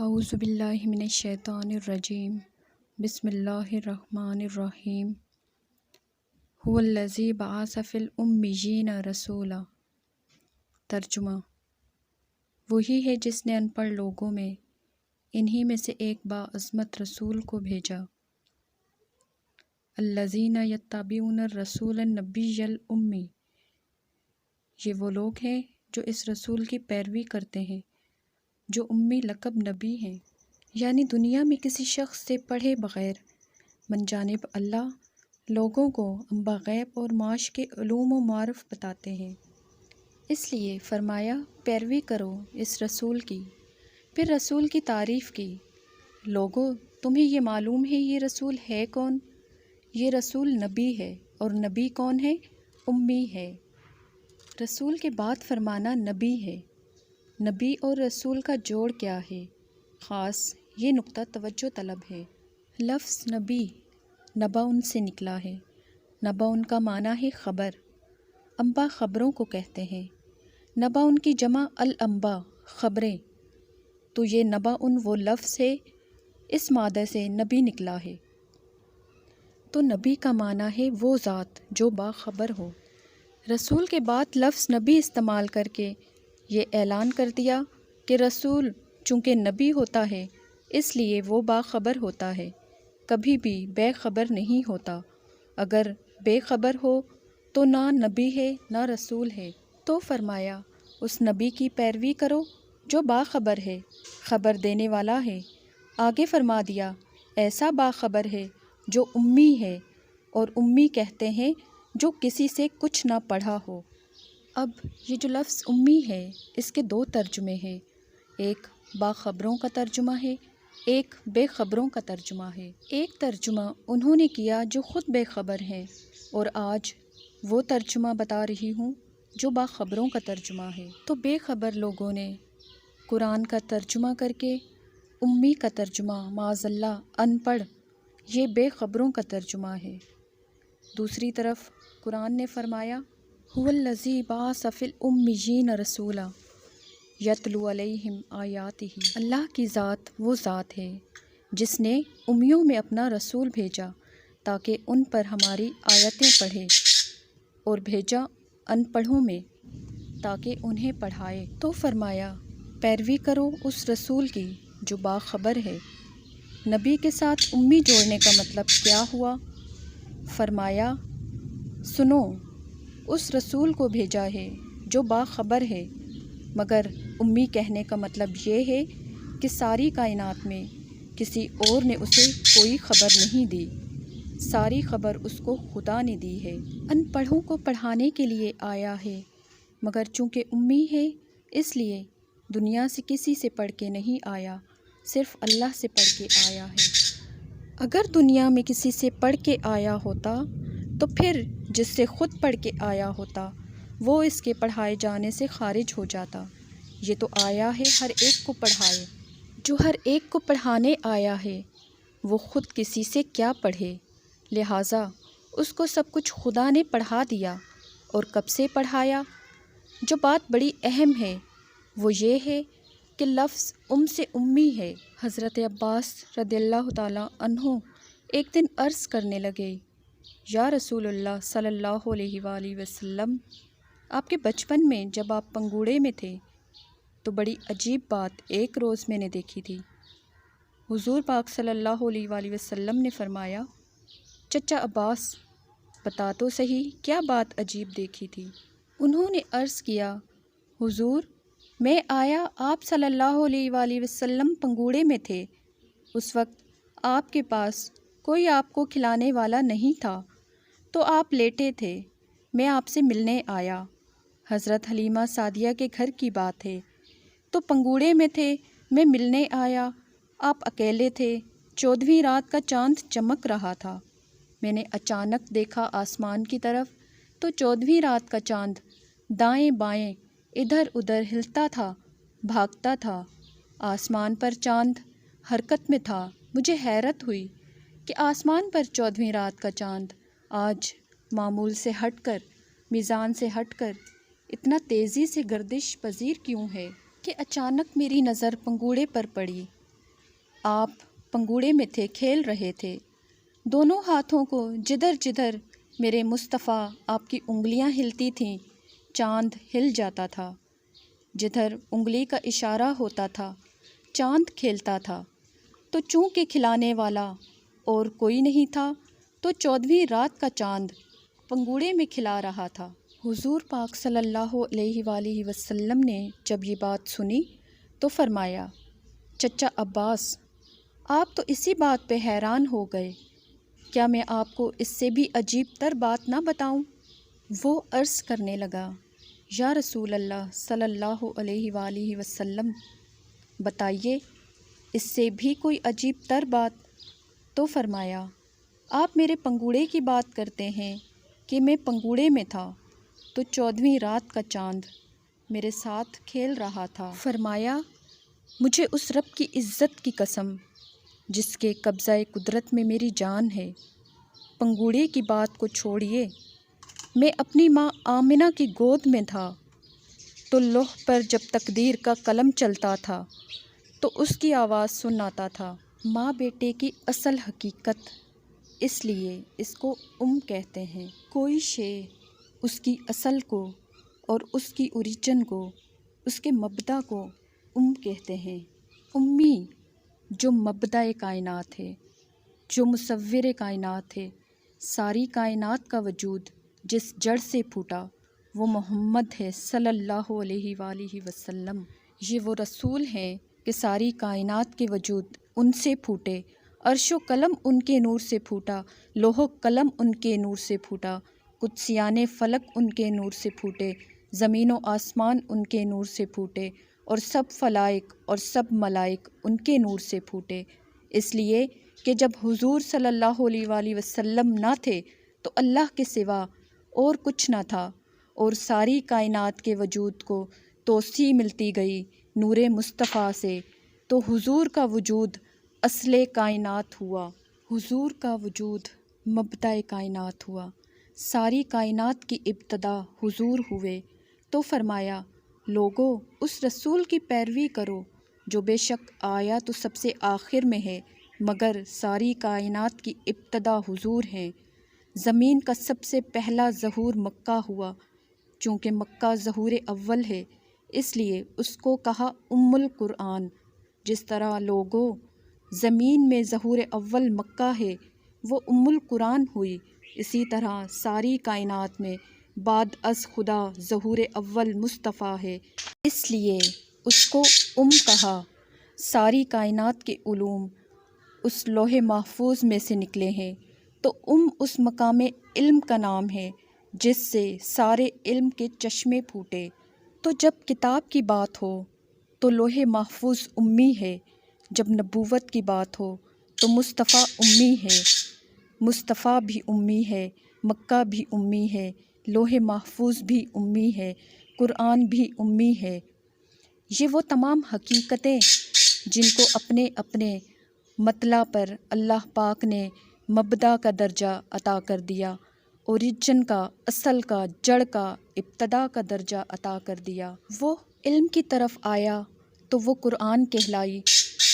اعوذ باللہ من الشیطان الرجیم بسم اللہ الرحمن الرحیم هو الذی بعث فی الامیین رسولا۔ ترجمہ: وہی ہے جس نے ان پڑھ لوگوں میں انہی میں سے ایک باعظمت رسول کو بھیجا۔ الذین یتبعون الرسول النبی الامی، یہ وہ لوگ ہیں جو اس رسول کی پیروی کرتے ہیں جو امی لقب نبی ہیں، یعنی دنیا میں کسی شخص سے پڑھے بغیر من جانب اللہ لوگوں کو انباء غیب اور معاش کے علوم و معارف بتاتے ہیں۔ اس لیے فرمایا پیروی کرو اس رسول کی۔ پھر رسول کی تعریف کی، لوگو تمہیں یہ معلوم ہے یہ رسول ہے کون؟ یہ رسول نبی ہے، اور نبی کون ہے؟ امی ہے۔ رسول کے بعد فرمانا نبی ہے۔ نبی اور رسول کا جوڑ کیا ہے؟ خاص یہ نقطہ توجہ طلب ہے۔ لفظ نبی نبا ان سے نکلا ہے۔ نبا ان کا معنی ہے خبر۔ انباء خبروں کو کہتے ہیں۔ نبا ان کی جمع الانباء خبریں، تو یہ نبا ان وہ لفظ ہے، اس مادہ سے نبی نکلا ہے۔ تو نبی کا معنی ہے وہ ذات جو باخبر ہو۔ رسول کے بعد لفظ نبی استعمال کر کے یہ اعلان کر دیا کہ رسول چونکہ نبی ہوتا ہے اس لیے وہ باخبر ہوتا ہے، کبھی بھی بے خبر نہیں ہوتا۔ اگر بے خبر ہو تو نہ نبی ہے نہ رسول ہے۔ تو فرمایا اس نبی کی پیروی کرو جو باخبر ہے، خبر دینے والا ہے۔ آگے فرما دیا ایسا باخبر ہے جو امی ہے، اور امی کہتے ہیں جو کسی سے کچھ نہ پڑھا ہو۔ اب یہ جو لفظ امی ہے اس کے دو ترجمے ہیں، ایک باخبروں کا ترجمہ ہے، ایک بے خبروں کا ترجمہ ہے۔ ایک ترجمہ انہوں نے کیا جو خود بے خبر ہیں، اور آج وہ ترجمہ بتا رہی ہوں جو باخبروں کا ترجمہ ہے۔ تو بے خبر لوگوں نے قرآن کا ترجمہ کر کے امی کا ترجمہ معاذ اللہ ان پڑھ، یہ بے خبروں کا ترجمہ ہے۔ دوسری طرف قرآن نے فرمایا هو الذی بعث فی الامیین رسولا یتلو علیہم آیاتہ، اللہ کی ذات وہ ذات ہے جس نے امیوں میں اپنا رسول بھیجا تاکہ ان پر ہماری آیتیں پڑھے، اور بھیجا ان پڑھوں میں تاکہ انہیں پڑھائے۔ تو فرمایا پیروی کرو اس رسول کی جو باخبر ہے۔ نبی کے ساتھ امی جوڑنے کا مطلب کیا ہوا؟ فرمایا سنو اس رسول کو بھیجا ہے جو باخبر ہے، مگر امی کہنے کا مطلب یہ ہے کہ ساری کائنات میں کسی اور نے اسے کوئی خبر نہیں دی، ساری خبر اس کو خدا نے دی ہے۔ ان پڑھوں کو پڑھانے کے لیے آیا ہے، مگر چونکہ امی ہے اس لیے دنیا سے کسی سے پڑھ کے نہیں آیا، صرف اللہ سے پڑھ کے آیا ہے۔ اگر دنیا میں کسی سے پڑھ کے آیا ہوتا تو پھر جس سے خود پڑھ کے آیا ہوتا وہ اس کے پڑھائے جانے سے خارج ہو جاتا۔ یہ تو آیا ہے ہر ایک کو پڑھائے۔ جو ہر ایک کو پڑھانے آیا ہے وہ خود کسی سے کیا پڑھے، لہٰذا اس کو سب کچھ خدا نے پڑھا دیا۔ اور کب سے پڑھایا؟ جو بات بڑی اہم ہے وہ یہ ہے کہ لفظ سے امی ہے۔ حضرت عباس رضی اللہ تعالیٰ عنہ ایک دن عرض کرنے لگے، یا رسول اللہ صلی اللہ علیہ وآلہ وسلم، آپ کے بچپن میں جب آپ پنگوڑے میں تھے تو بڑی عجیب بات ایک روز میں نے دیکھی تھی۔ حضور پاک صلی اللہ علیہ وآلہ وسلم نے فرمایا، چچا عباس بتا تو صحیح کیا بات عجیب دیکھی تھی؟ انہوں نے عرض کیا، حضور میں آیا آپ صلی اللہ علیہ وآلہ وسلم پنگوڑے میں تھے، اس وقت آپ کے پاس کوئی آپ کو کھلانے والا نہیں تھا، تو آپ لیٹے تھے، میں آپ سے ملنے آیا۔ حضرت حلیمہ سعدیہ کے گھر کی بات ہے، تو پنگوڑے میں تھے، میں ملنے آیا، آپ اکیلے تھے، 14ویں رات کا چاند چمک رہا تھا، میں نے اچانک دیکھا آسمان کی طرف تو 14ویں رات کا چاند دائیں بائیں ادھر ادھر ہلتا تھا، بھاگتا تھا، آسمان پر چاند حرکت میں تھا۔ مجھے حیرت ہوئی کہ آسمان پر 14ویں رات کا چاند آج معمول سے ہٹ کر، میزان سے ہٹ کر اتنا تیزی سے گردش پذیر کیوں ہے؟ کہ اچانک میری نظر پنگوڑے پر پڑی آپ پنگوڑے میں تھے، کھیل رہے تھے۔ دونوں ہاتھوں کو جدھر جدھر میرے مصطفیٰ آپ کی انگلیاں ہلتی تھیں، چاند ہل جاتا تھا۔ جدھر انگلی کا اشارہ ہوتا تھا، چاند کھیلتا تھا۔ تو چونکہ کھلانے والا اور کوئی نہیں تھا، تو 14ویں رات کا چاند پنگوڑے میں کھلا رہا تھا۔ حضور پاک صلی اللہ علیہ وآلہ وسلم نے جب یہ بات سنی تو فرمایا، چچا عباس، آپ تو اسی بات پہ حیران ہو گئے، کیا میں آپ کو اس سے بھی عجیب تر بات نہ بتاؤں؟ وہ عرض کرنے لگا، یا رسول اللہ صلی اللہ علیہ وآلہ وسلم، بتائیے، اس سے بھی کوئی عجیب تر بات؟ تو فرمایا، آپ میرے پنگوڑے کی بات کرتے ہیں کہ میں پنگوڑے میں تھا تو 14ویں رات کا چاند میرے ساتھ کھیل رہا تھا۔ فرمایا، مجھے اس رب کی عزت کی قسم جس کے قبضہ قدرت میں میری جان ہے، پنگوڑے کی بات کو چھوڑیے، میں اپنی ماں آمنہ کی گود میں تھا تو لوح پر جب تقدیر کا قلم چلتا تھا تو اس کی آواز سن آتا تھا۔ ماں بیٹے کی اصل حقیقت، اس لیے اس کو کہتے ہیں۔ کوئی شے اس کی اصل کو اور اس کی اوریجن کو، اس کے مبدا کو کہتے ہیں۔ امی جو مبدأ کائنات ہے، جو مصور کائنات ہے، ساری کائنات کا وجود جس جڑ سے پھوٹا وہ محمد ہے صلی اللہ علیہ وآلہ وسلم۔ یہ وہ رسول ہیں کہ ساری کائنات کے وجود ان سے پھوٹے، عرش و قلم ان کے نور سے پھوٹا، لوح و قلم ان کے نور سے پھوٹا، قدسیان فلک ان کے نور سے پھوٹے، زمین و آسمان ان کے نور سے پھوٹے، اور سب فلائق اور سب ملائک ان کے نور سے پھوٹے۔ اس لیے کہ جب حضور صلی اللہ علیہ وآلہ وسلم نہ تھے تو اللہ کے سوا اور کچھ نہ تھا، اور ساری کائنات کے وجود کو توسیع ملتی گئی نور مصطفیٰ سے، تو حضور کا وجود اصل کائنات ہوا، حضور کا وجود مبدأ کائنات ہوا، ساری کائنات کی ابتدا حضور ہوئے۔ تو فرمایا، لوگو اس رسول کی پیروی کرو جو بے شک آیا تو سب سے آخر میں ہے، مگر ساری کائنات کی ابتدا حضور ہیں۔ زمین کا سب سے پہلا ظہور مکہ ہوا، چونکہ مکہ ظہور اول ہے اس لیے اس کو کہا القرآن۔ جس طرح لوگو زمین میں ظہور اول مکہ ہے، وہ القرآن ہوئی، اسی طرح ساری کائنات میں بعد از خدا ظہور اول مصطفیٰ ہے، اس لیے اس کو کہا۔ ساری کائنات کے علوم اس لوح محفوظ میں سے نکلے ہیں، تو اس مقام علم کا نام ہے جس سے سارے علم کے چشمے پھوٹے۔ تو جب کتاب کی بات ہو تو لوح محفوظ امی ہے، جب نبوت کی بات ہو تو مصطفیٰ امی ہے، مصطفیٰ بھی امی ہے، مکہ بھی امی ہے، لوح محفوظ بھی امی ہے، قرآن بھی امی ہے۔ یہ وہ تمام حقیقتیں جن کو اپنے اپنے مطلع پر اللہ پاک نے مبدا کا درجہ عطا کر دیا، اوریجن کا، اصل کا، جڑ کا، ابتدا کا درجہ عطا کر دیا۔ وہ علم کی طرف آیا تو وہ قرآن کہلائی،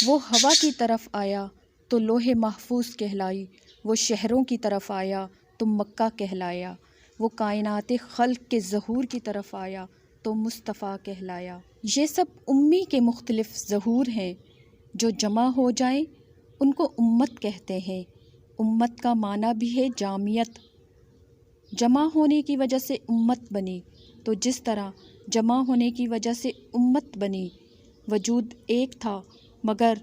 وہ ہوا کی طرف آیا تو لوح محفوظ کہلائی، وہ شہروں کی طرف آیا تو مکہ کہلایا، وہ کائنات خلق کے ظہور کی طرف آیا تو مصطفیٰ کہلایا۔ یہ سب امی کے مختلف ظہور ہیں، جو جمع ہو جائیں ان کو امت کہتے ہیں۔ امت کا معنی بھی ہے جامعیت، جمع ہونے کی وجہ سے امت بنی۔ تو جس طرح جمع ہونے کی وجہ سے امت بنی، وجود ایک تھا مگر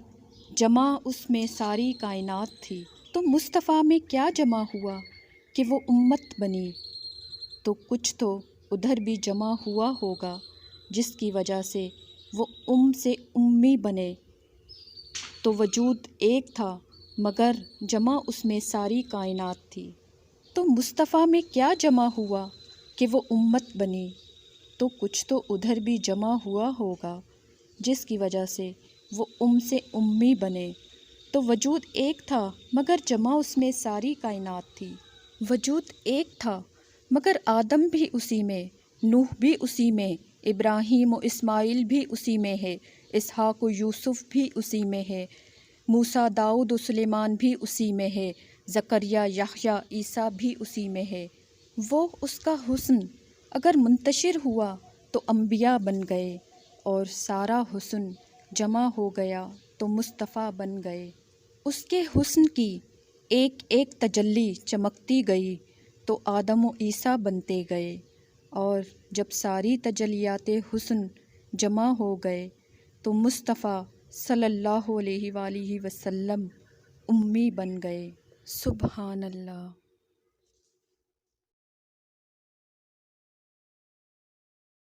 جمع اس میں ساری کائنات تھی، تو مصطفیٰ میں کیا جمع ہوا کہ وہ امت بنی؟ تو کچھ تو ادھر بھی جمع ہوا ہوگا جس کی وجہ سے وہ سے امی بنے۔ تو وجود ایک تھا مگر جمع اس میں ساری کائنات تھی، تو مصطفیٰ میں کیا جمع ہوا کہ وہ امت بنی؟ تو کچھ تو ادھر بھی جمع ہوا ہوگا جس کی وجہ سے وہ سے امی بنے۔ تو وجود ایک تھا مگر جمع اس میں ساری کائنات تھی، وجود ایک تھا مگر آدم بھی اسی میں، نوح بھی اسی میں، ابراہیم و اسماعیل بھی اسی میں ہے، اسحاق و یوسف بھی اسی میں ہے، موسیٰ، داؤد و سلیمان بھی اسی میں ہے، زکریا، یحییٰ، عیسیٰ بھی اسی میں ہے۔ وہ اس کا حسن اگر منتشر ہوا تو انبیاء بن گئے، اور سارا حسن جمع ہو گیا تو مصطفیٰ بن گئے۔ اس کے حسن کی ایک ایک تجلی چمکتی گئی تو آدم و عیسیٰ بنتے گئے، اور جب ساری تجلیات حسن جمع ہو گئے تو مصطفیٰ صلی اللہ علیہ وآلہ وسلم امی بن گئے۔ سبحان اللہ۔